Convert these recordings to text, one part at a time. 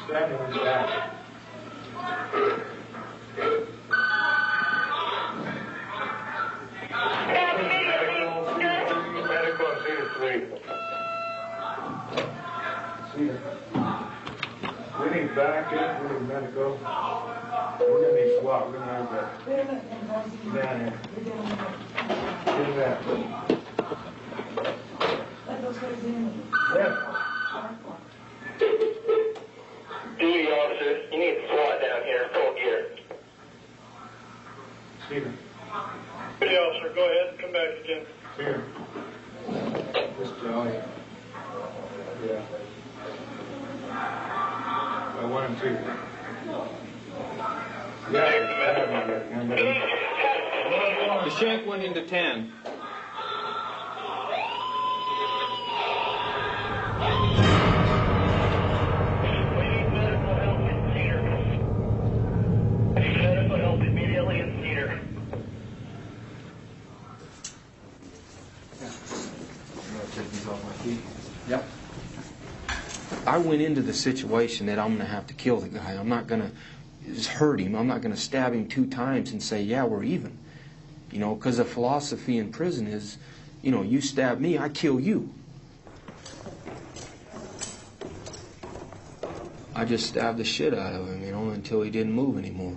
Stab him in the back. Medical, we need back in, we need medical. We're going to need SWAT, we're going to have that. Down here. Get that. Yeah. Duty officer, you need SWAT down here, full gear. Stephen. Duty officer, go ahead, come back again. Here. This Johnny. Yeah. 1 and 2. Yeah. The shank went into 10. Yep. I went into the situation that I'm going to have to kill the guy. I'm not going to just hurt him. I'm not going to stab him 2 times and say, yeah, we're even. You know, because the philosophy in prison is, you know, you stab me, I kill you. I just stabbed the shit out of him, you know, until he didn't move anymore.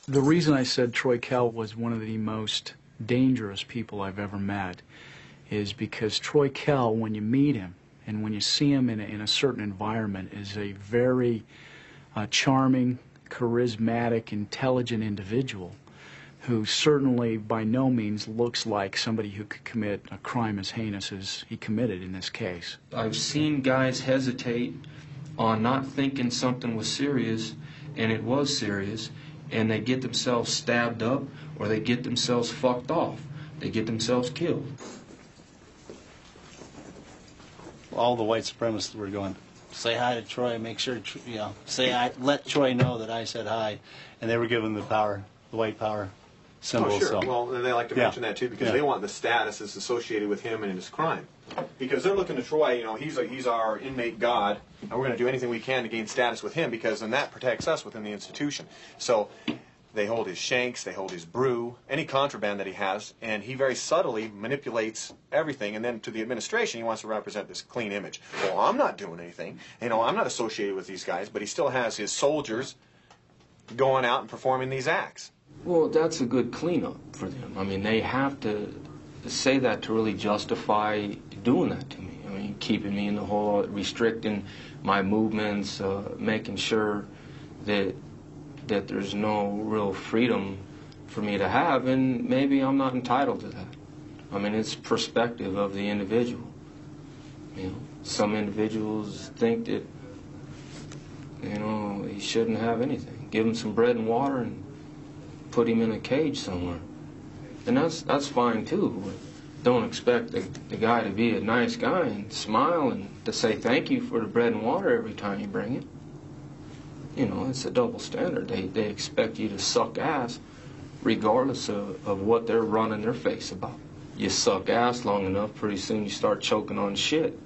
The reason I said Troy Kell was one of the most dangerous people I've ever met is because Troy Kell, when you meet him and when you see him in a certain environment, is a very charming, charismatic, intelligent individual who certainly by no means looks like somebody who could commit a crime as heinous as he committed in this case. I've seen guys hesitate on not thinking something was serious, and it was serious, and they get themselves stabbed up or they get themselves fucked off. They get themselves killed. All the white supremacists were going, say hi to Troy, make sure, you know, let Troy know that I said hi. And they were given the power, the white power symbol. Oh, sure. So. Well, and they like to mention that, too, because they want the status that's associated with him and his crime. Because they're looking to Troy, you know, he's our inmate god, and we're going to do anything we can to gain status with him, because then that protects us within the institution. So they hold his shanks, they hold his brew, any contraband that he has, and he very subtly manipulates everything. And then to the administration, he wants to represent this clean image. Well, I'm not doing anything. You know, I'm not associated with these guys, but he still has his soldiers going out and performing these acts. Well, that's a good cleanup for them. I mean, they have to say that to really justify doing that to me. I mean, keeping me in the hole, restricting my movements, making sure that there's no real freedom for me to have, and maybe I'm not entitled to that. I mean, it's perspective of the individual. You know, some individuals think that, you know, he shouldn't have anything. Give him some bread and water and put him in a cage somewhere. And that's fine too. But don't expect the guy to be a nice guy and smile and to say thank you for the bread and water every time you bring it. You know, it's a double standard. They expect you to suck ass regardless of what they're running their face about. You suck ass long enough, pretty soon you start choking on shit.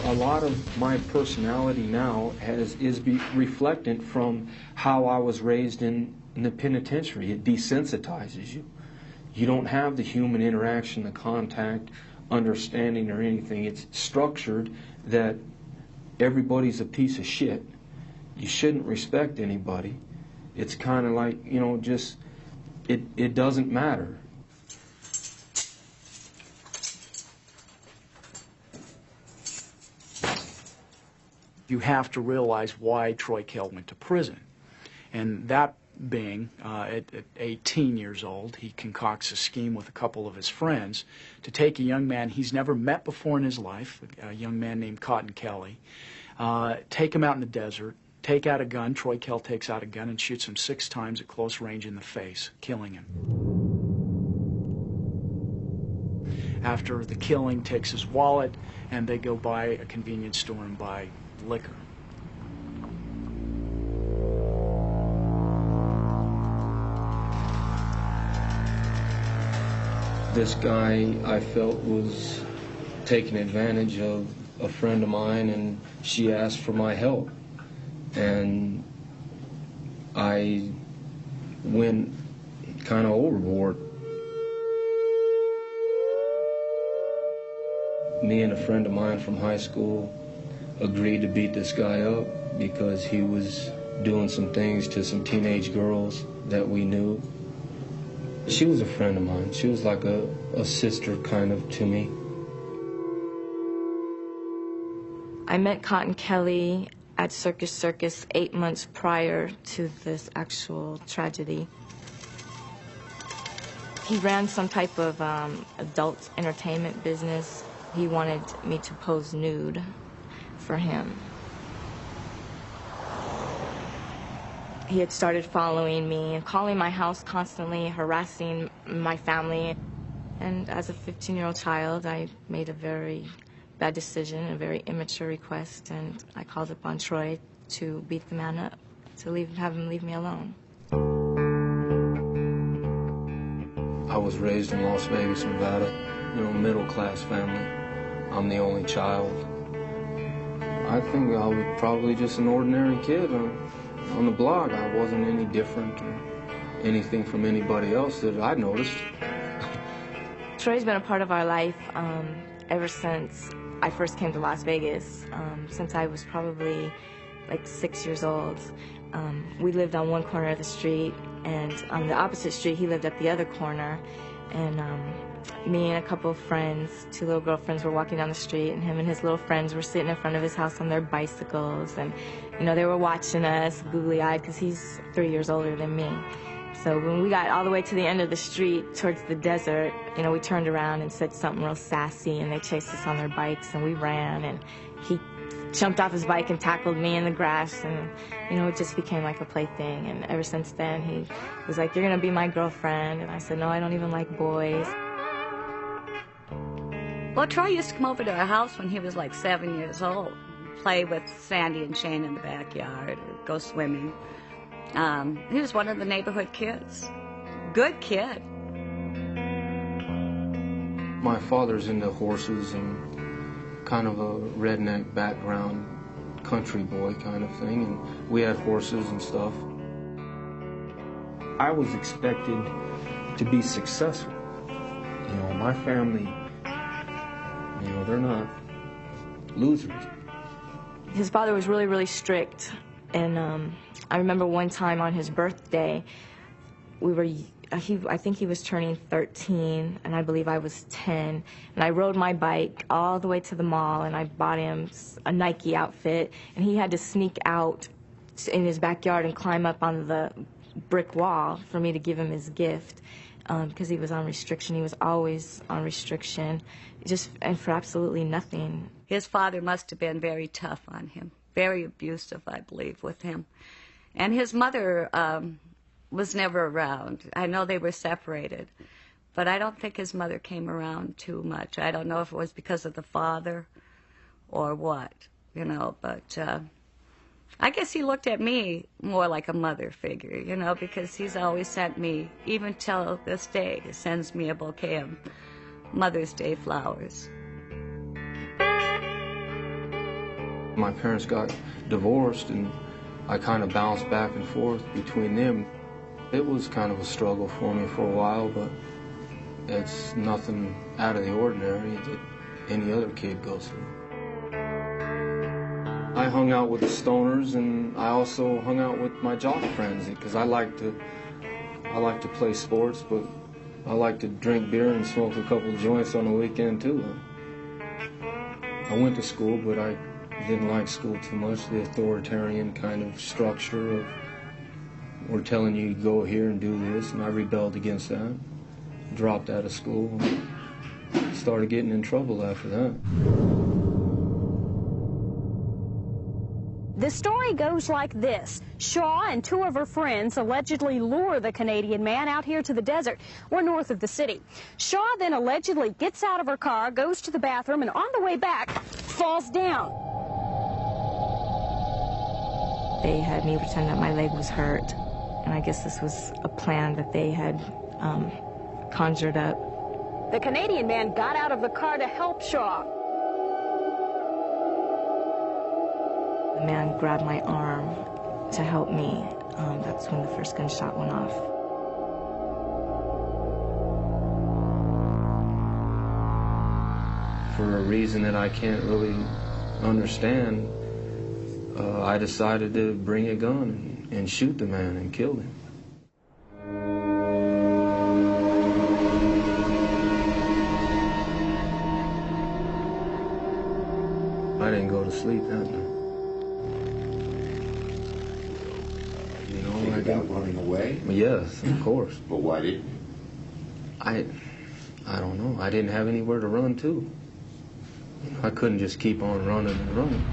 a lot of my personality now is reflectant from how I was raised in the penitentiary. It desensitizes you. You don't have the human interaction, the contact, understanding or anything. It's structured that everybody's a piece of shit. You shouldn't respect anybody. It's kind of like, you know, just, it doesn't matter. You have to realize why Troy Kell went to prison. And that being, at 18 years old, he concocts a scheme with a couple of his friends to take a young man he's never met before in his life, a young man named Cotton Kelly, take him out in the desert, take out a gun. Troy Kell takes out a gun and shoots him 6 times at close range in the face, killing him. After the killing, takes his wallet, and they go by a convenience store and buy liquor. This guy, I felt, was taking advantage of a friend of mine, and she asked for my help. And I went kind of overboard. Me and a friend of mine from high school agreed to beat this guy up because he was doing some things to some teenage girls that we knew. She was a friend of mine. She was like a sister kind of to me. I met Cotton Kelly at Circus 8 months prior to this actual tragedy. He ran some type of adult entertainment business. He wanted me to pose nude for him. He had started following me and calling my house constantly, harassing my family. And as a 15-year-old child, I made a very bad decision, a very immature request, and I called upon Troy to beat the man up, to have him leave me alone. I was raised in Las Vegas, Nevada, you know, middle-class family. I'm the only child. I think I was probably just an ordinary kid on the block. I wasn't any different or anything from anybody else that I noticed. Troy's been a part of our life ever since I first came to Las Vegas, since I was probably like 6 years old. We lived on one corner of the street, and on the opposite street, he lived at the other corner. And me and a couple of friends, 2 little girlfriends, were walking down the street, and him and his little friends were sitting in front of his house on their bicycles. And, you know, they were watching us, googly-eyed, because he's 3 years older than me. So when we got all the way to the end of the street towards the desert, you know, we turned around and said something real sassy, and they chased us on their bikes, and we ran, and he jumped off his bike and tackled me in the grass, and, you know, it just became like a plaything. And ever since then, he was like, "You're gonna be my girlfriend." And I said, "No, I don't even like boys." Well, Troy used to come over to our house when he was like 7 years old, play with Sandy and Shane in the backyard, or go swimming. He was one of the neighborhood kids. Good kid. My father's into horses and kind of a redneck background, country boy kind of thing, and we had horses and stuff. I was expected to be successful. You know, my family, you know, they're not losers. His father was really, really strict, and I remember one time on his birthday, I think he was turning 13, and I believe I was 10, and I rode my bike all the way to the mall, and I bought him a Nike outfit, and he had to sneak out in his backyard and climb up on the brick wall for me to give him his gift, because he was on restriction. He was always on restriction, and for absolutely nothing. His father must have been very tough on him, very abusive, I believe, with him. And his mother was never around. I know they were separated, but I don't think his mother came around too much. I don't know if it was because of the father or what, you know, but I guess he looked at me more like a mother figure, you know, because he's always sent me, even till this day, he sends me a bouquet of Mother's Day flowers. My parents got divorced, and I kind of bounced back and forth between them. It was kind of a struggle for me for a while, but it's nothing out of the ordinary that any other kid goes through. I hung out with the stoners, and I also hung out with my jock friends because I like to play sports, but I like to drink beer and smoke a couple joints on the weekend too. I went to school, but I didn't like school too much. The authoritarian kind of structure of we're telling you to go here and do this, and I rebelled against that. Dropped out of school, started getting in trouble after that. The story goes like this. Shaw and two of her friends allegedly lure the Canadian man out here to the desert. We're north of the city. Shaw then allegedly gets out of her car, goes to the bathroom, and on the way back, falls down. They had me pretend that my leg was hurt, and I guess this was a plan that they had conjured up. The Canadian man got out of the car to help Shaw. The man grabbed my arm to help me. That's when the first gunshot went off. For a reason that I can't really understand, I decided to bring a gun and shoot the man and kill him. I didn't go to sleep that night. You know, Think about running away? Yes, of course. But why didn't you? I don't know. I didn't have anywhere to run to. You know, I couldn't just keep on running and running.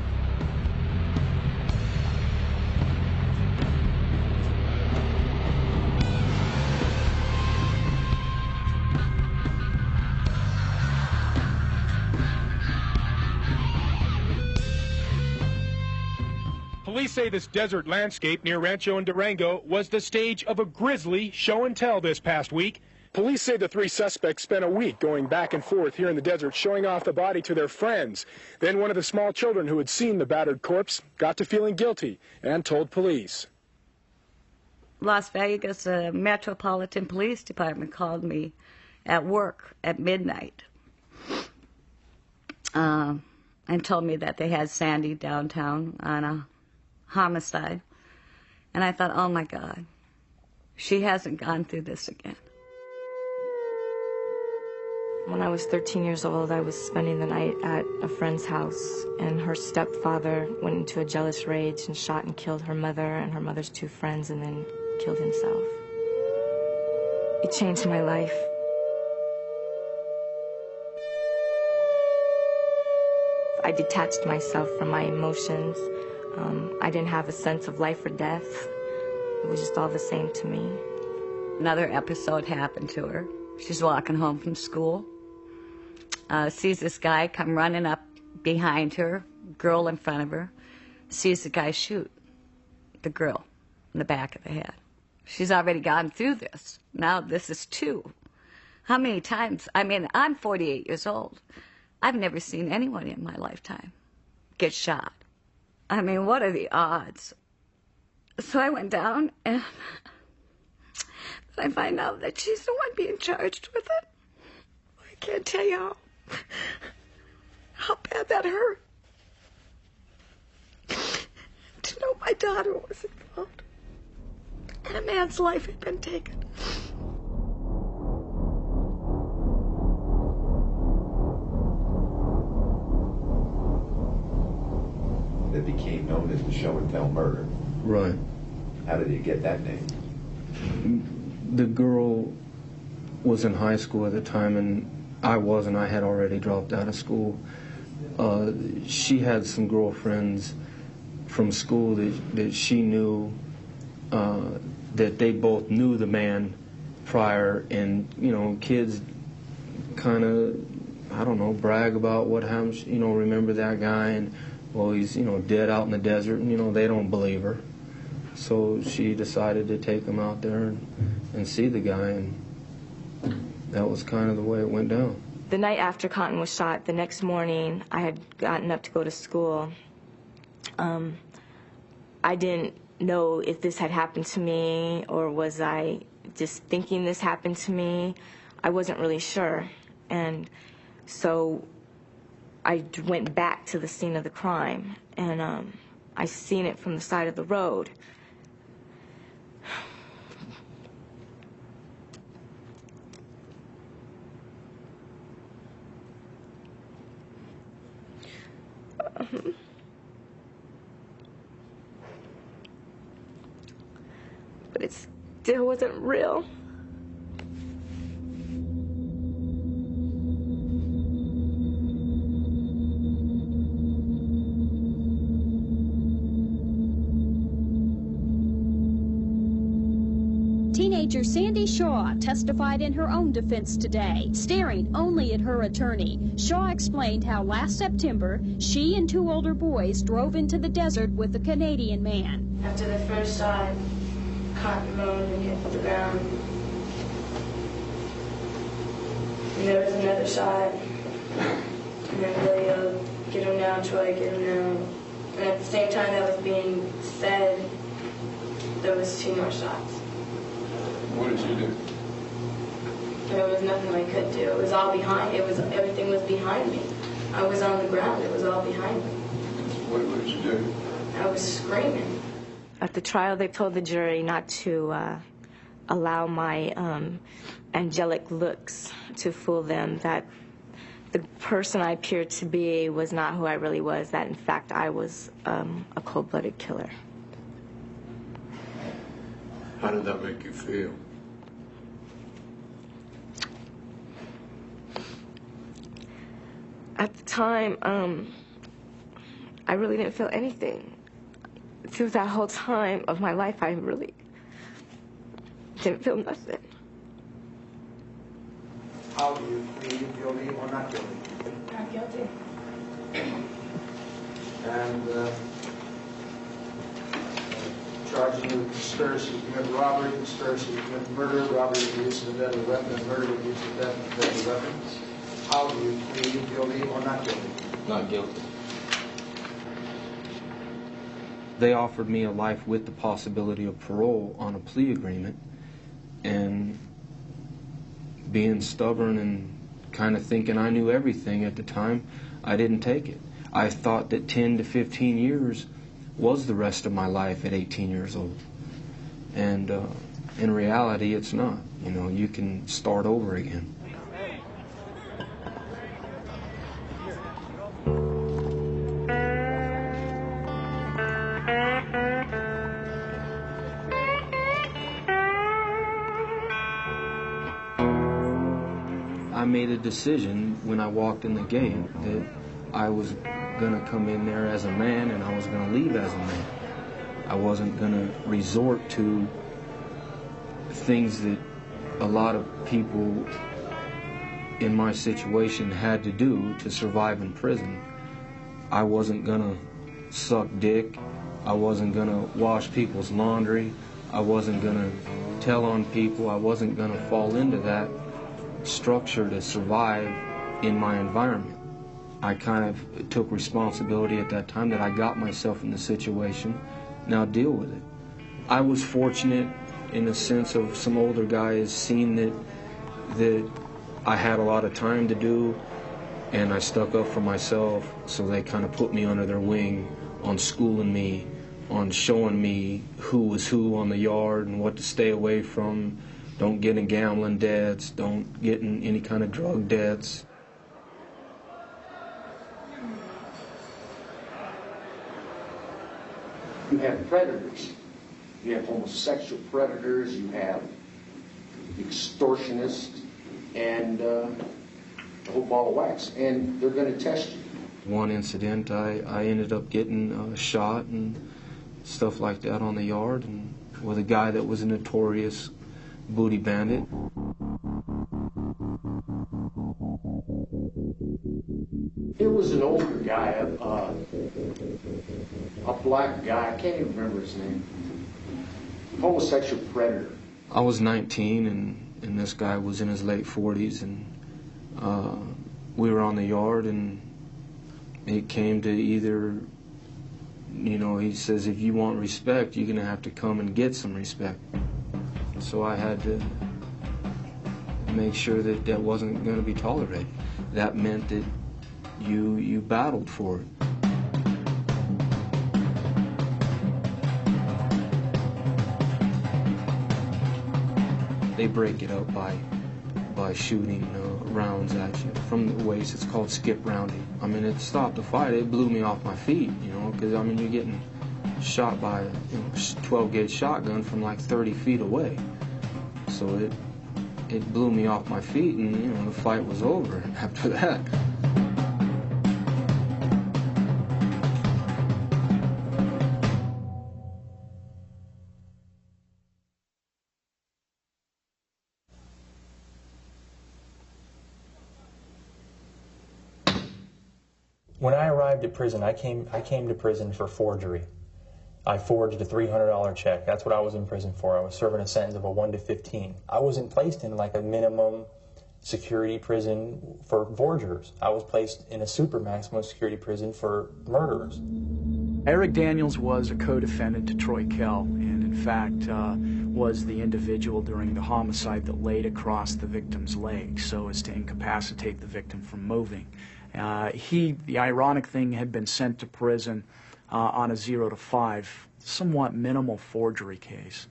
Police say this desert landscape near Rancho and Durango was the stage of a grisly show and tell this past week. Police say the three suspects spent a week going back and forth here in the desert, showing off the body to their friends. Then one of the small children who had seen the battered corpse got to feeling guilty and told police. Las Vegas Metropolitan Police Department called me at work at midnight and told me that they had Sandy downtown on a homicide. And I thought, oh my God, she hasn't gone through this again. When I was 13 years old, I was spending the night at a friend's house, and her stepfather went into a jealous rage and shot and killed her mother and her mother's two friends, and then killed himself. It changed my life. I detached myself from my emotions. I didn't have a sense of life or death. It was just all the same to me. Another episode happened to her. She's walking home from school, sees this guy come running up behind her, girl in front of her, sees the guy shoot the girl in the back of the head. She's already gone through this. Now this is two. How many times? I mean, I'm 48 years old. I've never seen anyone in my lifetime get shot. I mean, what are the odds? So I went down, and I find out that she's the one being charged with it. I can't tell you how bad that hurt. To know my daughter was involved, and a man's life had been taken. That became known as the show and tell murder. Right. How did you get that name? The girl was in high school at the time, and I wasn't. I had already dropped out of school. She had some girlfriends from school that she knew, that they both knew the man prior, and, you know, kids kind of, I don't know, brag about what happened, you know, remember that guy, and, well, he's, you know, dead out in the desert, and, you know, they don't believe her. So she decided to take him out there and see the guy, and that was kind of the way it went down. The night after Cotton was shot, the next morning, I had gotten up to go to school, I didn't know if this had happened to me or was I just thinking this happened to me. I wasn't really sure. And so I went back to the scene of the crime, and I seen it from the side of the road. But it still wasn't real. Teenager Sandy Shaw testified in her own defense today, staring only at her attorney. Shaw explained how last September, she and 2 older boys drove into the desert with a Canadian man. After the first shot, cotton moaned and hit the ground. And there was another shot, and then Billy yelled, "Get him now, Troy, get him now." And at the same time that was being said, there was 2 more shots. What did you do? There was nothing I could do. It was all behind. Everything was behind me. I was on the ground. It was all behind me. What did you do? I was screaming. At the trial, they told the jury not to allow my angelic looks to fool them, that the person I appeared to be was not who I really was, that in fact I was a cold-blooded killer. How did that make you feel? At the time, I really didn't feel anything. Through that whole time of my life, I really didn't feel nothing. How do you plead, guilty or not guilty? Not guilty. And charging you with conspiracy to commit robbery, conspiracy to commit murder, robbery with the use of a deadly weapon, and murder with the use of a deadly weapon. How do you plead, guilty or not guilty? Not guilty. They offered me a life with the possibility of parole on a plea agreement, and being stubborn and kind of thinking I knew everything at the time, I didn't take it. I thought that 10 to 15 years was the rest of my life at 18 years old. And in reality, it's not. You know, you can start over again. I made a decision when I walked in the gate that I was going to come in there as a man and I was going to leave as a man. I wasn't going to resort to things that a lot of people in my situation had to do to survive in prison. I wasn't going to suck dick. I wasn't going to wash people's laundry. I wasn't going to tell on people. I wasn't going to fall into that structure to survive in my environment. I kind of took responsibility at that time that I got myself in the situation. Now deal with it. I was fortunate in the sense of some older guys seeing that I had a lot of time to do, and I stuck up for myself, so they kind of put me under their wing on schooling me, on showing me who was who on the yard and what to stay away from. Don't get in gambling debts, don't get in any kind of drug debts. You have predators. You have homosexual predators, you have extortionists, and a whole ball of wax. And they're going to test you. One incident, I ended up getting shot and stuff like that on the yard, and with a guy that was a notorious booty bandit. It was an older guy, a black guy, I can't even remember his name. Homosexual predator. I was 19 and this guy was in his late 40s, and we were on the yard, and it came to either you know, he says, if you want respect, you're going to have to come and get some respect. So I had to make sure that that wasn't going to be tolerated. That meant that you battled for it. They break it up by shooting rounds at you from the waist. It's called skip rounding. I mean, it stopped the fight. It blew me off my feet, you know, because, I mean, you're getting shot by a 12-gauge shotgun from like 30 feet away. So it blew me off my feet, and, you know, the fight was over after that. When I arrived at prison, I came to prison for forgery. I forged a $300 check. That's what I was in prison for. I was serving a sentence of a 1 to 15. I wasn't placed in like a minimum security prison for forgers. I was placed in a super maximum security prison for murderers. Eric Daniels was a co-defendant to Troy Kell, and in fact was the individual during the homicide that laid across the victim's leg so as to incapacitate the victim from moving. The ironic thing, had been sent to prison on a 0 to 5, somewhat minimal forgery case,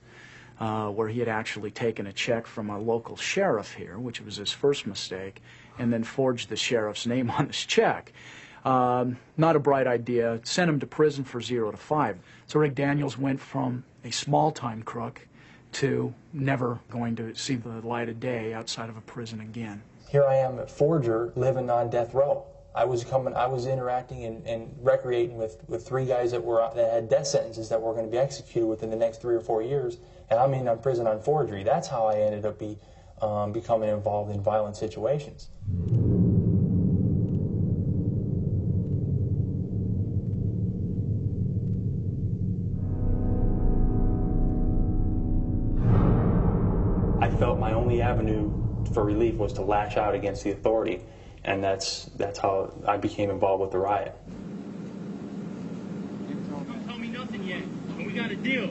where he had actually taken a check from a local sheriff here, which was his first mistake, and then forged the sheriff's name on his check. Not a bright idea. Sent him to prison for 0 to 5. So Rick Daniels went from a small-time crook to never going to see the light of day outside of a prison again. Here I am, a forger, living on death row. I was interacting and recreating with 3 guys that had death sentences that were going to be executed within the next 3 or 4 years, and I'm in prison on forgery. That's how I ended up becoming involved in violent situations. I felt my only avenue for relief was to lash out against the authority, and that's how I became involved with the riot. Don't tell me nothing yet, and we got a deal.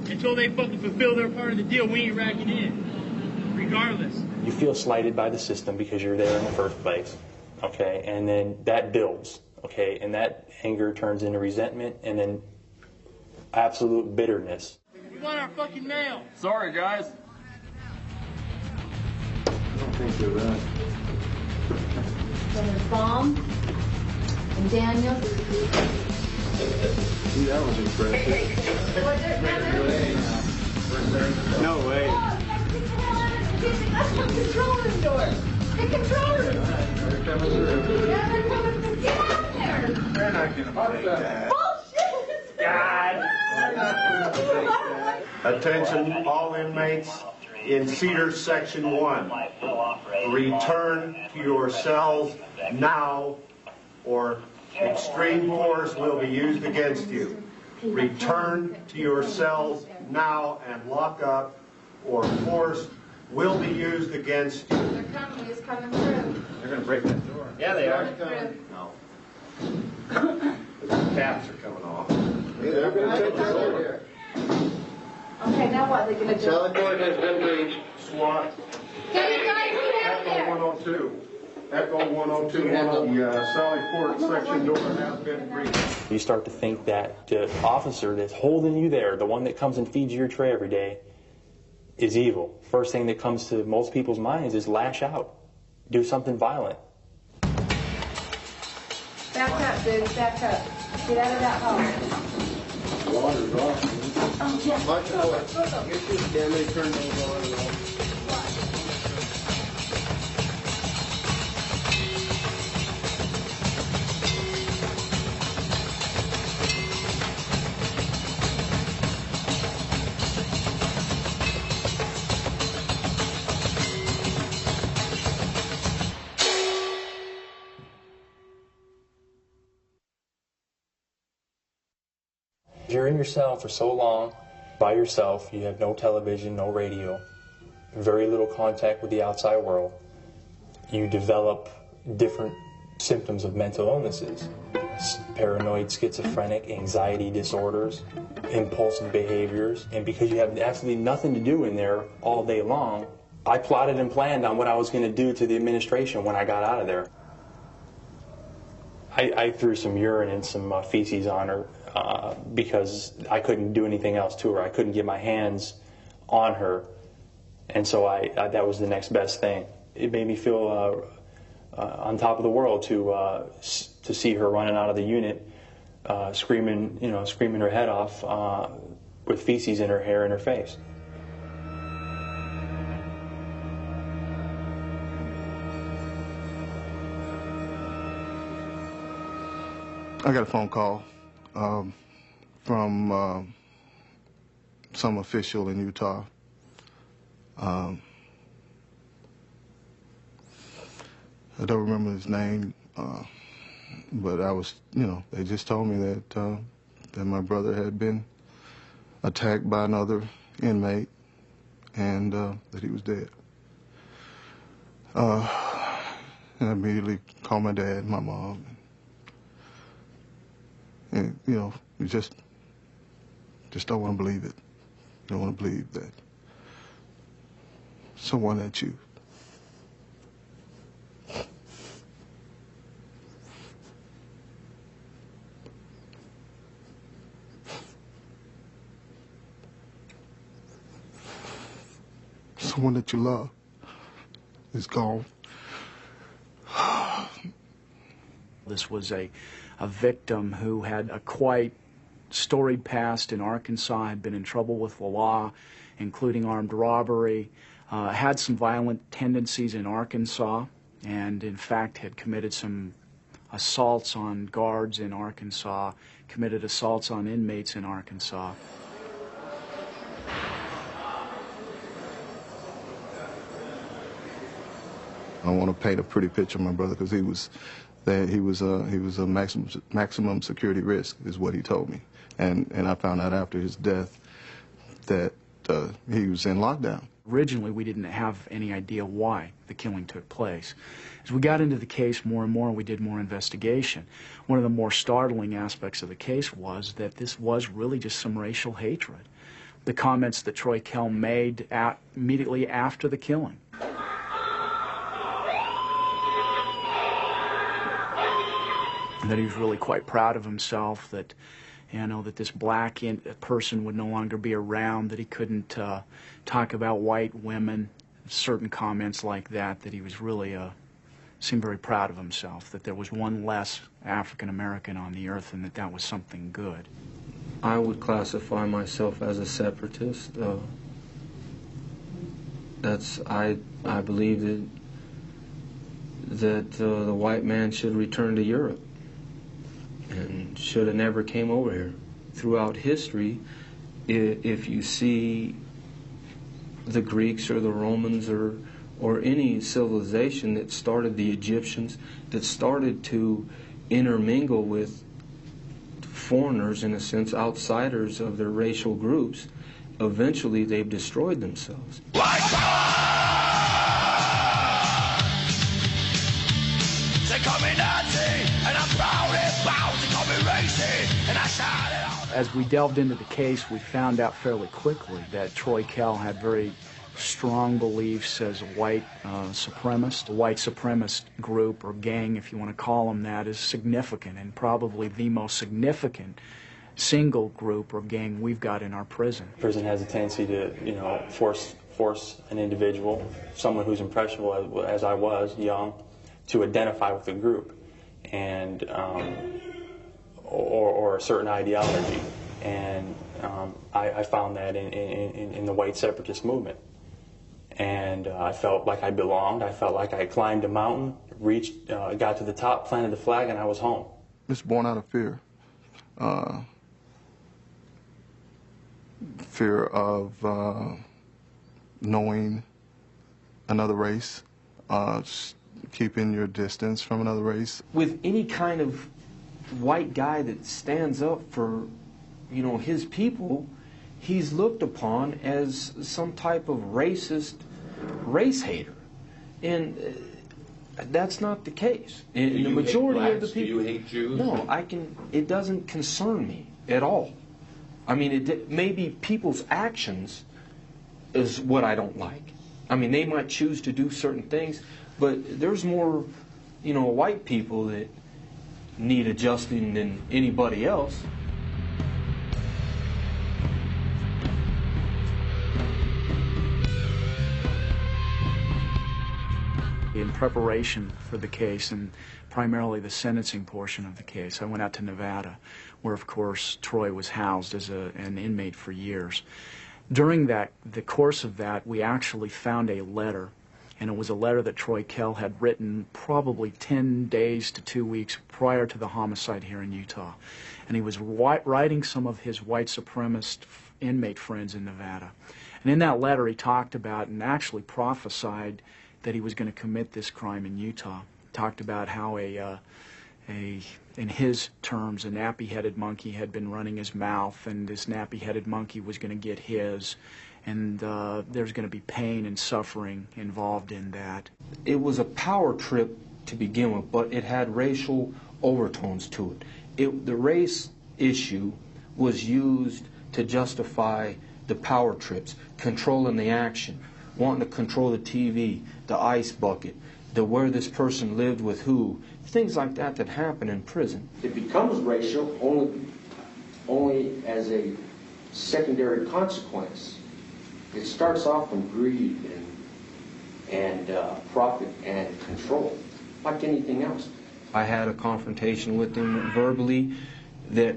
Until they fucking fulfill their part of the deal, we ain't racking in, regardless. You feel slighted by the system because you're there in the first place, okay, and then that builds, okay, and that anger turns into resentment and then absolute bitterness. We want our fucking mail. Sorry, guys. I don't think they're right. So there's Baum and Daniels. See, that was impressive. No way. That's the control room door. The control room. Yeah, they're coming. Get out there. They're not going to take that. Bullshit. God. Attention, all inmates in Cedar Section 1. Return to your cells now, or extreme force will be used against you. Return to your cells now and lock up, or force will be used against you. They're coming. He's coming through. They're going to break that door. Yeah, they are. No. The caps are coming off. They're going to take the door here. Okay, now what are they going to do? Cellar door has been breached. SWAT. Get you guys get out there. Echo 102. Echo 102. The Sally Port section door has been breached. You start to think that the officer that's holding you there, the one that comes and feeds you your tray every day, is evil. First thing that comes to most people's minds is lash out. Do something violent. Back up, dude. Back up. Get out of that hole. Water's off. Oh, yeah. Watch the door. Get this damn thing turned over. You're in your cell for so long, by yourself, you have no television, no radio, very little contact with the outside world. You develop different symptoms of mental illnesses. paranoid, schizophrenic, anxiety disorders, impulsive behaviors, and because you have absolutely nothing to do in there all day long, I plotted and planned on what I was going to do to the administration when I got out of there. I threw some urine and some feces on her because I couldn't do anything else to her. I couldn't get my hands on her, and so that was the next best thing. It made me feel on top of the world to see her running out of the unit, screaming her head off with feces in her hair and her face. I got a phone call from some official in Utah. I don't remember his name, but I was, they just told me that my brother had been attacked by another inmate and that he was dead. And I immediately called my dad and my mom. And, you just don't want to believe it. You don't want to believe that someone that you love is gone. This was a victim who had a quite storied past in Arkansas, had been in trouble with the law, including armed robbery, had some violent tendencies in Arkansas, and in fact had committed some assaults on guards in Arkansas, committed assaults on inmates in Arkansas. I don't want to paint a pretty picture of my brother because he was a maximum security risk, is what he told me, and I found out after his death that he was in lockdown. Originally, we didn't have any idea why the killing took place. As we got into the case more and more, and we did more investigation, one of the more startling aspects of the case was that this was really just some racial hatred. The comments that Troy Kell made immediately after the killing. That he was really quite proud of himself, that that this black person would no longer be around, that he couldn't talk about white women, certain comments like that, that he was really seemed very proud of himself, that there was one less African American on the earth and that was something good. I would classify myself as a separatist. I believe that the white man should return to Europe and should have never came over here. Throughout history, if you see the Greeks or the Romans or any civilization that started, the Egyptians, that started to intermingle with foreigners, in a sense, outsiders of their racial groups, eventually they've destroyed themselves. They call me Nazi, and I'm proud and proud. They call me racist, and I shout it out. As we delved into the case, we found out fairly quickly that Troy Kell had very strong beliefs as a white supremacist. The white supremacist group, or gang, if you want to call them that, is significant, and probably the most significant single group or gang we've got in our prison. Prison has a tendency to, force an individual, someone who's impressionable as I was, young, to identify with a group and or a certain ideology, and I found that in the white separatist movement, and I felt like I belonged. I felt like I climbed a mountain, got to the top, planted the flag, and I was home. It's born out of fear. Fear of knowing another race, keeping your distance from another race. With any kind of white guy that stands up for, his people, he's looked upon as some type of racist race hater. And That's not the case. In the majority of the people, do you hate Jews? No, it doesn't concern me at all. I mean, maybe people's actions is what I don't like. I mean, they might choose to do certain things, but there's more, white people that need adjusting than anybody else. In preparation for the case, and primarily the sentencing portion of the case, I went out to Nevada, where, of course, Troy was housed as an inmate for years. During the course of that, we actually found a letter, and it was a letter that Troy Kell had written probably 10 days to 2 weeks prior to the homicide here in Utah. And he was writing some of his white supremacist inmate friends in Nevada. And in that letter, he talked about and actually prophesied that he was going to commit this crime in Utah. Talked about how in his terms, a nappy-headed monkey had been running his mouth, and this nappy-headed monkey was going to get his, and there's going to be pain and suffering involved in that. It was a power trip to begin with, but it had racial overtones to it. The race issue was used to justify the power trips, controlling the action, wanting to control the TV, the ice bucket, where this person lived with who, things like that happen in prison. It becomes racial only as a secondary consequence. It starts off with greed and profit and control, like anything else. I had a confrontation with him verbally that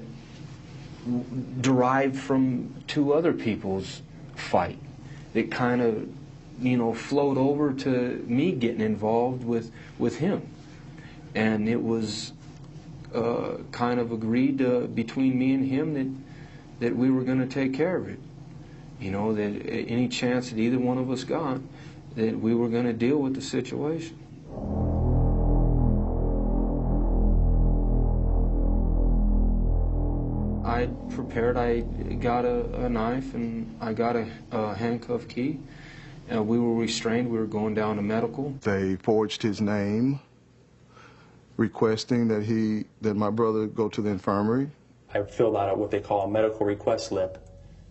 derived from two other people's fight. That kind of, flowed over to me getting involved with him. And it was kind of agreed between me and him that we were going to take care of it. That any chance that either one of us got, that we were going to deal with the situation. I prepared, I got a knife and I got a handcuff key. We were restrained, we were going down to medical. They forged his name, requesting that my brother go to the infirmary. I filled out what they call a medical request slip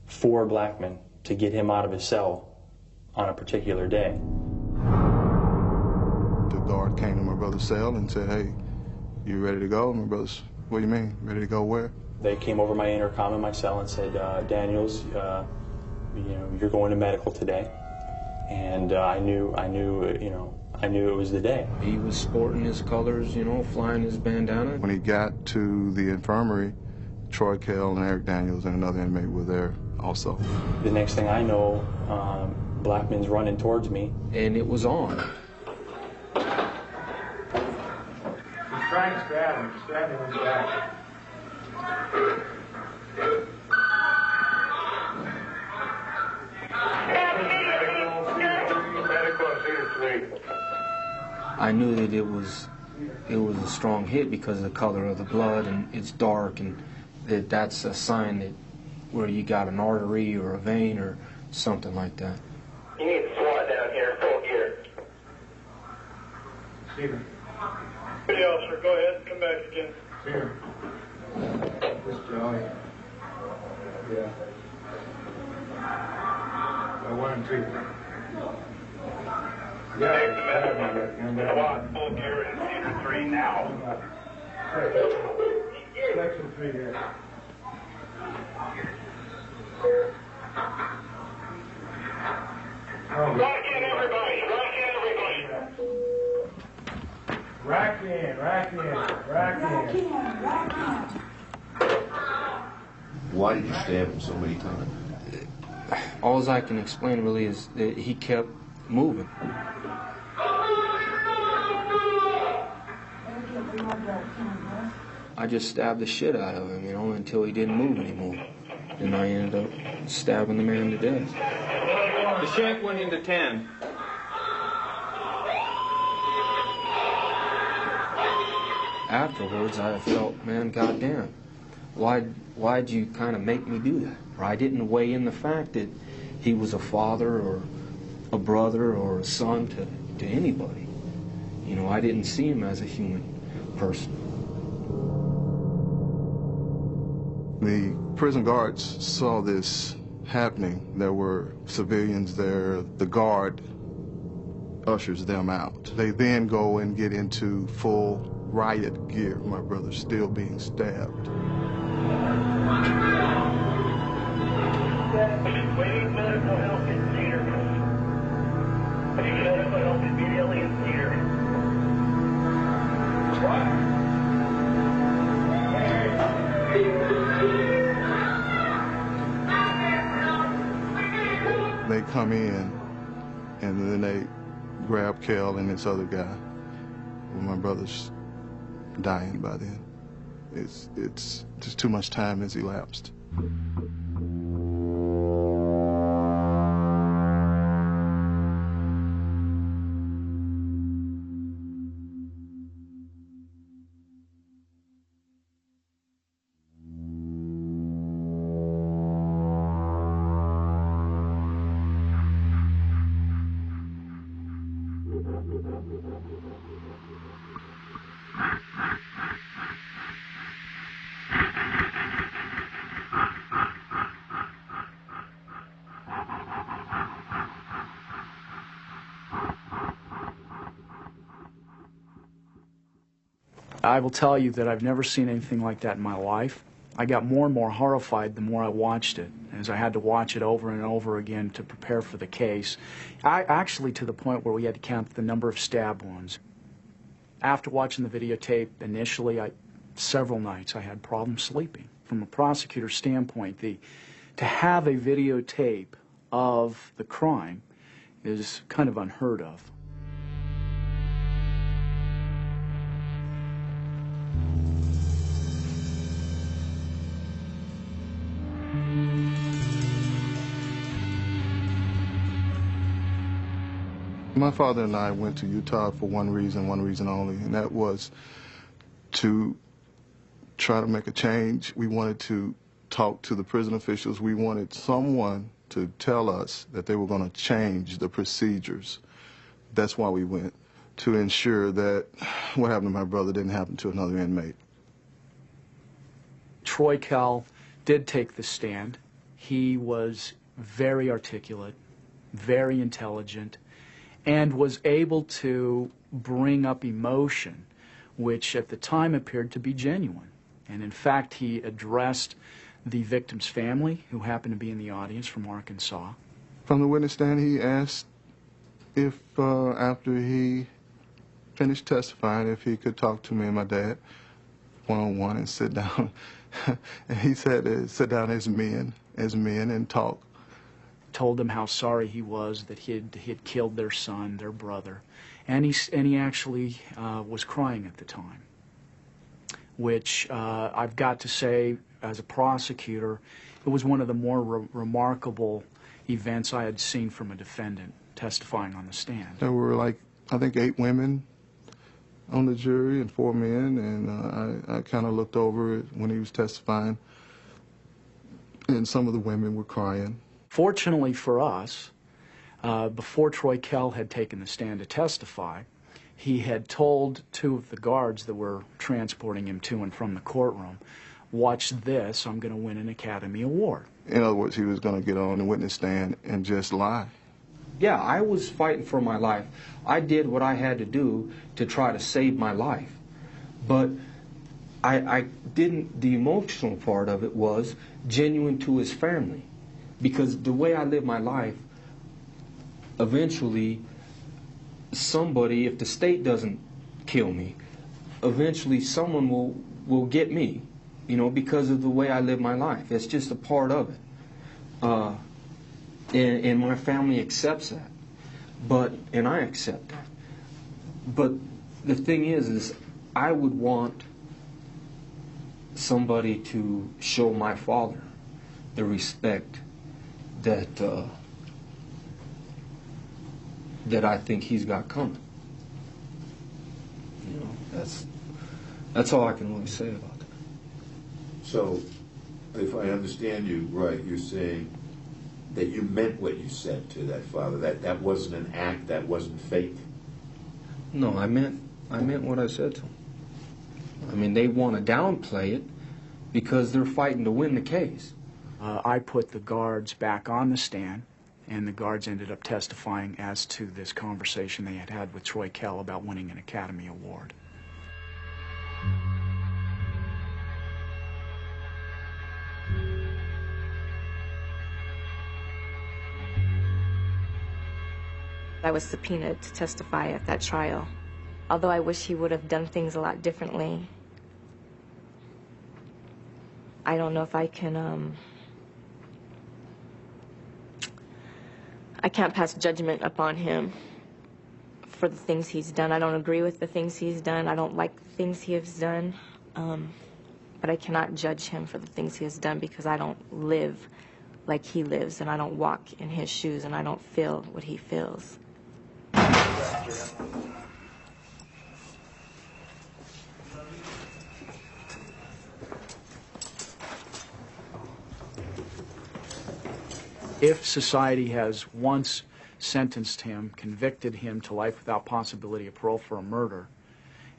for Blackman to get him out of his cell on a particular day. The guard came to my brother's cell and said, "Hey, you ready to go?" And my brother's, "What do you mean, ready to go where?" They came over my intercom in my cell and said, "Daniels, you're going to medical today." And I knew it was the day. He was sporting his colors, flying his bandana. When he got to the infirmary, Troy Kell and Eric Daniels and another inmate were there also. The next thing I know, Blackman's running towards me. And it was on. He's trying to stab him. Stab him in the back. I knew that it was a strong hit because of the color of the blood, and it's dark, and that's a sign that where you got an artery or a vein or something like that. You need to SWAT down here, full gear. Stephen. Hey, officer, go ahead, come back again. Here. This Joey. Yeah. I want to. Yeah. SWAT, full gear in Cedar 3 now. Section 3 here. Rack in, everybody! Rack in, everybody! Rack in, rack in, rack in. Why did you stab him so many times? All I can explain really is that he kept moving. I just stabbed the shit out of him, until he didn't move anymore. And I ended up stabbing the man to death. The shank went into 10. Afterwards, I felt, man, goddamn, why'd you kind of make me do that? Or I didn't weigh in the fact that he was a father or a brother or a son to anybody. You know, I didn't see him as a human person. The prison guards saw this happening. There were civilians there. The guard ushers them out. They then go and get into full riot gear. My brother's still being stabbed. We need medical help in Cedar. We need medical help immediately in Cedar. What? They come in, and then they grab Kel and this other guy. Well, my brother's dying by then. It's just too much time has elapsed. I will tell you that I've never seen anything like that in my life. I got more and more horrified the more I watched it, as I had to watch it over and over again to prepare for the case. Actually, to the point where we had to count the number of stab wounds. After watching the videotape, initially, several nights I had problems sleeping. From a prosecutor's standpoint, to have a videotape of the crime is kind of unheard of. My father and I went to Utah for one reason only, and that was to try to make a change. We wanted to talk to the prison officials. We wanted someone to tell us that they were going to change the procedures. That's why we went, to ensure that what happened to my brother didn't happen to another inmate. Troy Kell did take the stand. He was very articulate, very intelligent, and was able to bring up emotion, which at the time appeared to be genuine. And in fact, he addressed the victim's family, who happened to be in the audience from Arkansas. From the witness stand, he asked if, after he finished testifying, if he could talk to me and my dad one-on-one and sit down. And he said, sit down as men and talk. Told them how sorry he was that he had killed their son, their brother, and he actually was crying at the time, which I've got to say, as a prosecutor, it was one of the more remarkable events I had seen from a defendant testifying on the stand. There were, like, I think 8 women on the jury and 4 men, and I kind of looked over it when he was testifying, and some of the women were crying. Fortunately for us, before Troy Kell had taken the stand to testify, he had told 2 of the guards that were transporting him to and from the courtroom, watch this, I'm going to win an Academy Award. In other words, he was going to get on the witness stand and just lie. Yeah, I was fighting for my life. I did what I had to do to try to save my life. But I didn't, the emotional part of it was genuine to his family. Because the way I live my life, eventually somebody, if the state doesn't kill me, eventually someone will get me, you know, because of the way I live my life. It's just a part of it. And my family accepts that. And I accept that. But the thing is I would want somebody to show my father the respect that that I think he's got coming. You know, that's all I can really say about that. So, if I understand you right, you're saying that you meant what you said to that father. That wasn't an act. That wasn't fake. No, I meant what I said to them. I mean, they want to downplay it because they're fighting to win the case. I put the guards back on the stand, and the guards ended up testifying as to this conversation they had had with Troy Kell about winning an Academy Award. I was subpoenaed to testify at that trial. Although I wish he would have done things a lot differently, I don't know if I can, I can't pass judgment upon him for the things he's done. I don't agree with the things he's done. I don't like the things he has done. But I cannot judge him for the things he has done because I don't live like he lives, and I don't walk in his shoes, and I don't feel what he feels. If society has once sentenced him, convicted him to life without possibility of parole for a murder,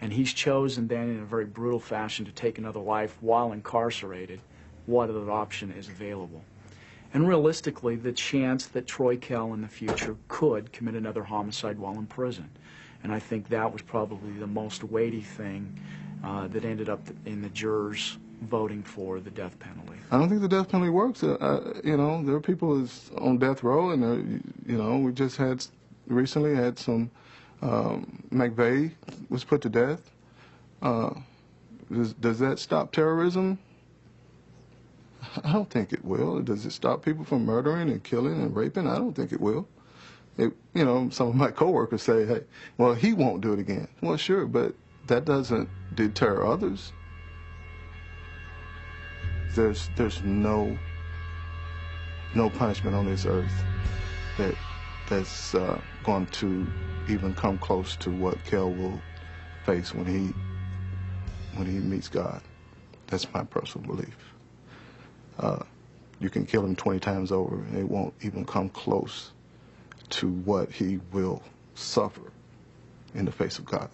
and he's chosen then in a very brutal fashion to take another life while incarcerated, what other option is available? And realistically, the chance that Troy Kell in the future could commit another homicide while in prison. And I think that was probably the most weighty thing that ended up in the jurors voting for the death penalty. I don't think the death penalty works. You know, there are people who's on death row, and you know, we just recently had some. McVeigh was put to death. Does that stop terrorism? I don't think it will. Does it stop people from murdering and killing and raping? I don't think it will. You know, some of my coworkers say, "Hey, well, he won't do it again." Well, sure, but that doesn't deter others. There's no punishment on this earth that's going to even come close to what Kell will face when he meets God. That's my personal belief. You can kill him 20 times over, and it won't even come close to what he will suffer in the face of God.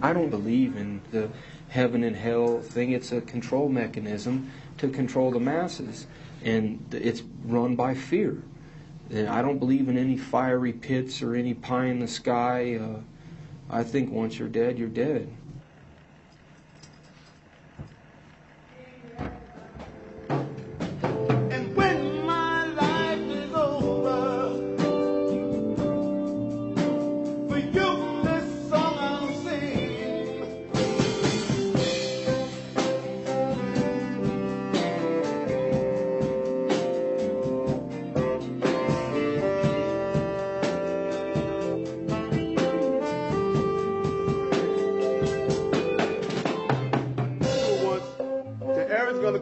I don't believe in the heaven and hell thing. It's a control mechanism to control the masses, and it's run by fear. And I don't believe in any fiery pits or any pie in the sky. I think once you're dead, you're dead.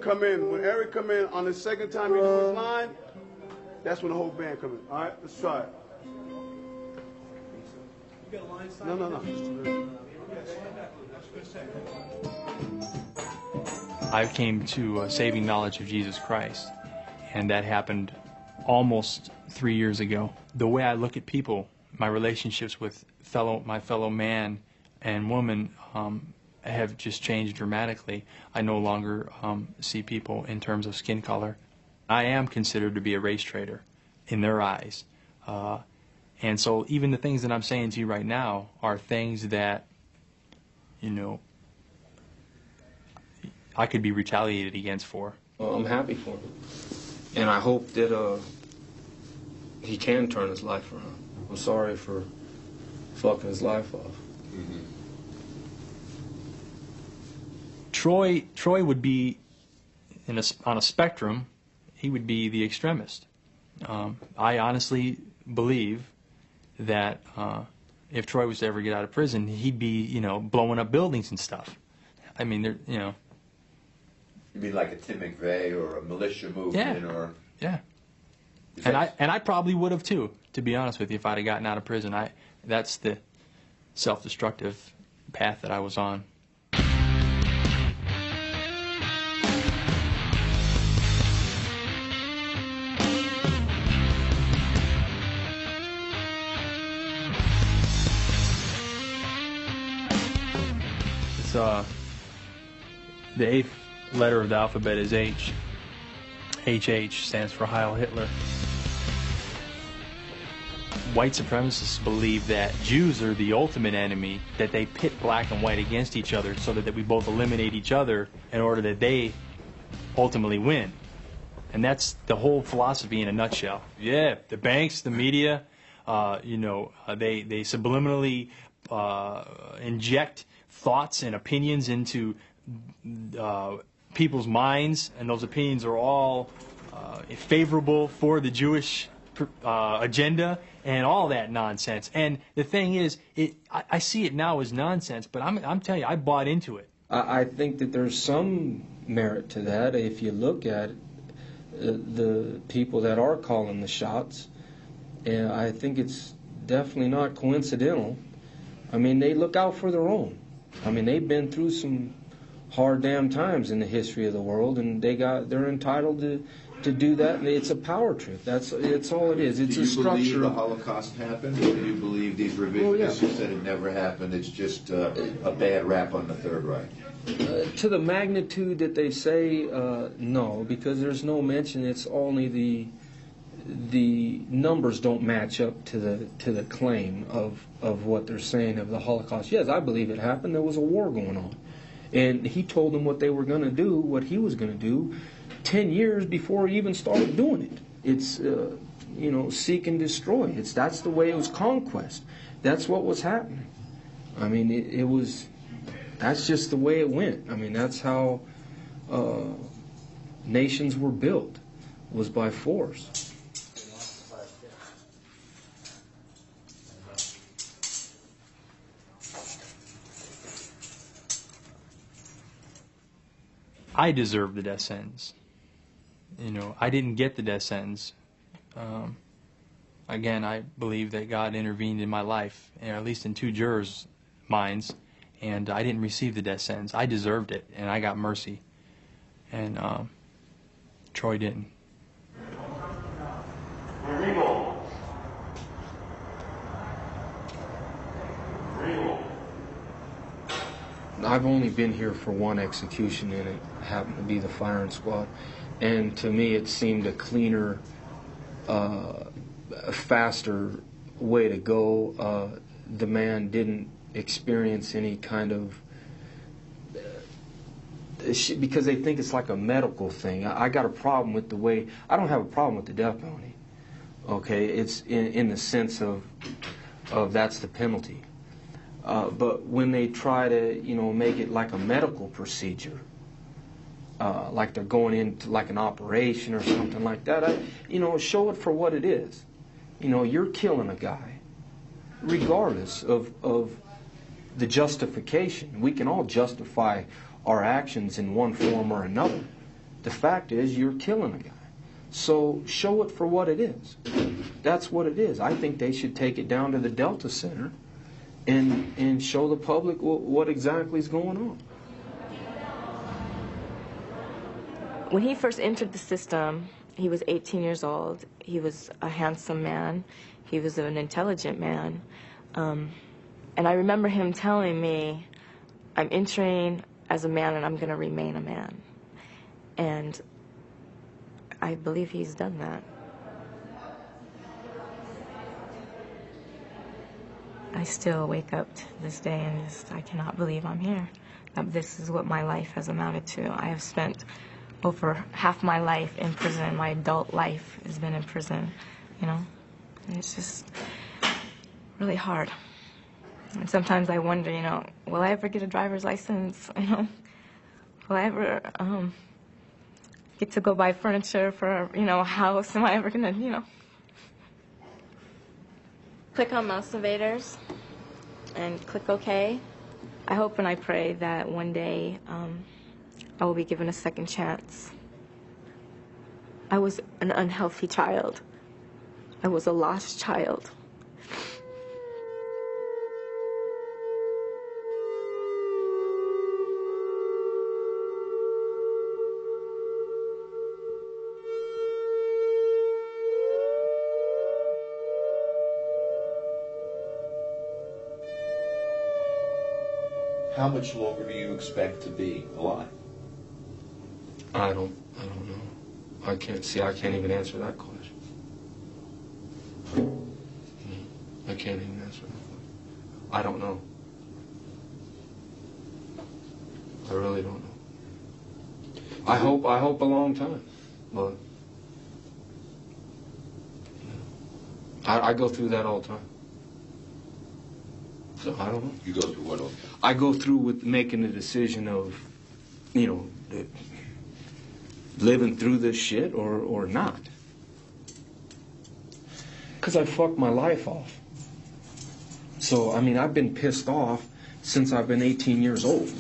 Come in. When Eric come in on the second time he do his line, that's when the whole band come in. All right, let's try it. You got a line sign? No. I came to a saving knowledge of Jesus Christ, and that happened almost 3 years ago. The way I look at people, my relationships with my fellow man and woman, have just changed dramatically. I no longer see people in terms of skin color. I am considered to be a race traitor in their eyes. And so even the things that I'm saying to you right now are things that, you know, I could be retaliated against for. Well, I'm happy for him. And I hope that he can turn his life around. I'm sorry for fucking his life off. Mm-hmm. Troy would be, on a spectrum, he would be the extremist. I honestly believe that if Troy was to ever get out of prison, he'd be, you know, blowing up buildings and stuff. I mean, you know. You mean like a Tim McVeigh or a militia movement? Yeah. Or? Yeah. And I probably would have too, to be honest with you, if I'd have gotten out of prison. That's the self-destructive path that I was on. The 8th letter of the alphabet is H. HH stands for Heil Hitler. White supremacists believe that Jews are the ultimate enemy, that they pit black and white against each other so that we both eliminate each other in order that they ultimately win. And that's the whole philosophy in a nutshell. Yeah, the banks, the media, they subliminally inject thoughts and opinions into people's minds, and those opinions are all favorable for the Jewish agenda and all that nonsense. And the thing is, I see it now as nonsense, but I'm telling you, I bought into it. I think that there's some merit to that if you look at the people that are calling the shots. And I think it's definitely not coincidental. I mean, they look out for their own. I mean, they've been through some hard damn times in the history of the world, and they're entitled to do that. And it's a power trip. It's all it is. It's a structure. Do you believe the Holocaust happened, or do you believe these revisionists who said it never happened? It's just a bad rap on the Third Reich. To the magnitude that they say, no, because there's no mention. It's only the numbers don't match up to the claim of what they're saying of the Holocaust. Yes, I believe it happened. There was a war going on, and he told them what they were going to do, what he was going to do, 10 years before he even started doing it. It's seek and destroy. That's the way it was, conquest. That's what was happening. I mean, it was. That's just the way it went. I mean, that's how nations were built, was by force. I deserve the death sentence. I didn't get the death sentence. Again, I believe that God intervened in my life, or at least in 2 jurors' minds, and I didn't receive the death sentence. I deserved it, and I got mercy. And Troy didn't. I've only been here for one execution, and it happened to be the firing squad. And to me, it seemed a cleaner, faster way to go. The man didn't experience any kind of... because they think it's like a medical thing. I got a problem with the way... I don't have a problem with the death penalty. Okay? It's in the sense of that's the penalty. But when they try to, make it like a medical procedure, like they're going into like an operation or something like that, show it for what it is. You're killing a guy, regardless of the justification. We can all justify our actions in one form or another. The fact is, you're killing a guy. So show it for what it is. That's what it is. I think they should take it down to the Delta Center and show the public what exactly is going on. When he first entered the system, he was 18 years old. He was a handsome man. He was an intelligent man. And I remember him telling me, I'm entering as a man and I'm going to remain a man. And I believe he's done that. I still wake up to this day and I cannot believe I'm here. This is what my life has amounted to. I have spent over half my life in prison. My adult life has been in prison, And it's just really hard. And sometimes I wonder, will I ever get a driver's license? Will I ever get to go buy furniture for, a house? Am I ever going to, Click on Mouse Invaders and click OK. I hope and I pray that one day I will be given a second chance. I was an unhealthy child. I was a lost child. How much longer do you expect to be alive? I don't know. I can't even answer that question. I can't even answer that question. I don't know. I really don't know. I hope a long time, but I go through that all the time. So I don't know. You go through what all the time? I go through with making the decision of, living through this shit or not. Because I fucked my life off. So, I've been pissed off since I've been 18 years old.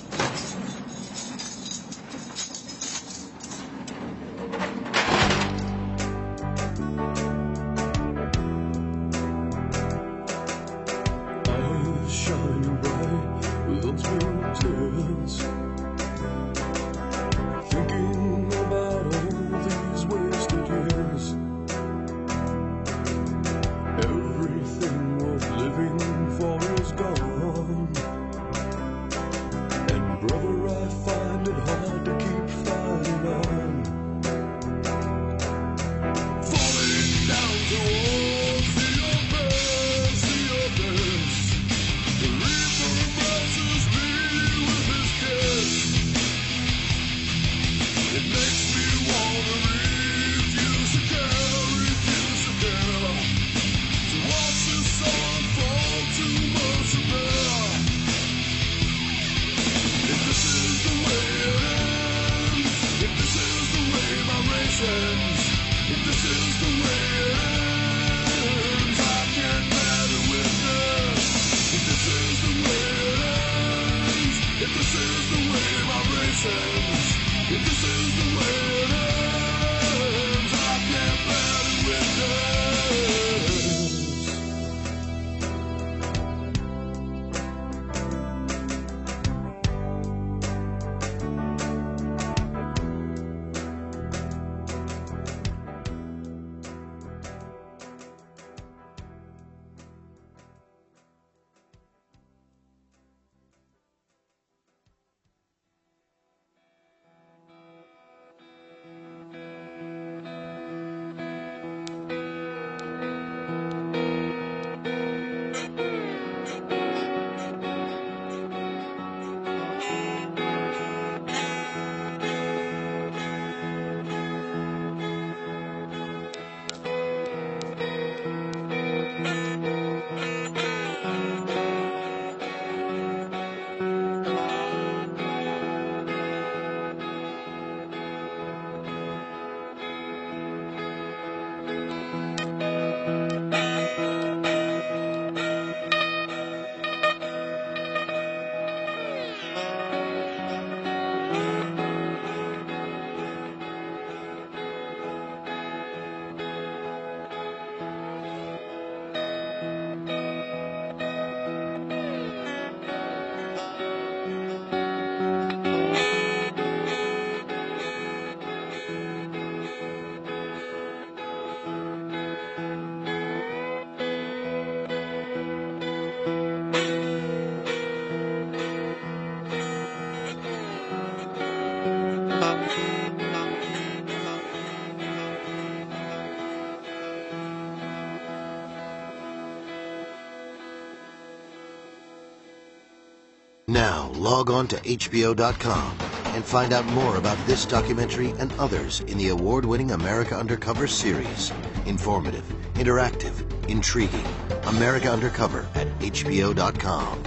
Now, log on to HBO.com and find out more about this documentary and others in the award-winning America Undercover series. Informative, interactive, intriguing. America Undercover at HBO.com.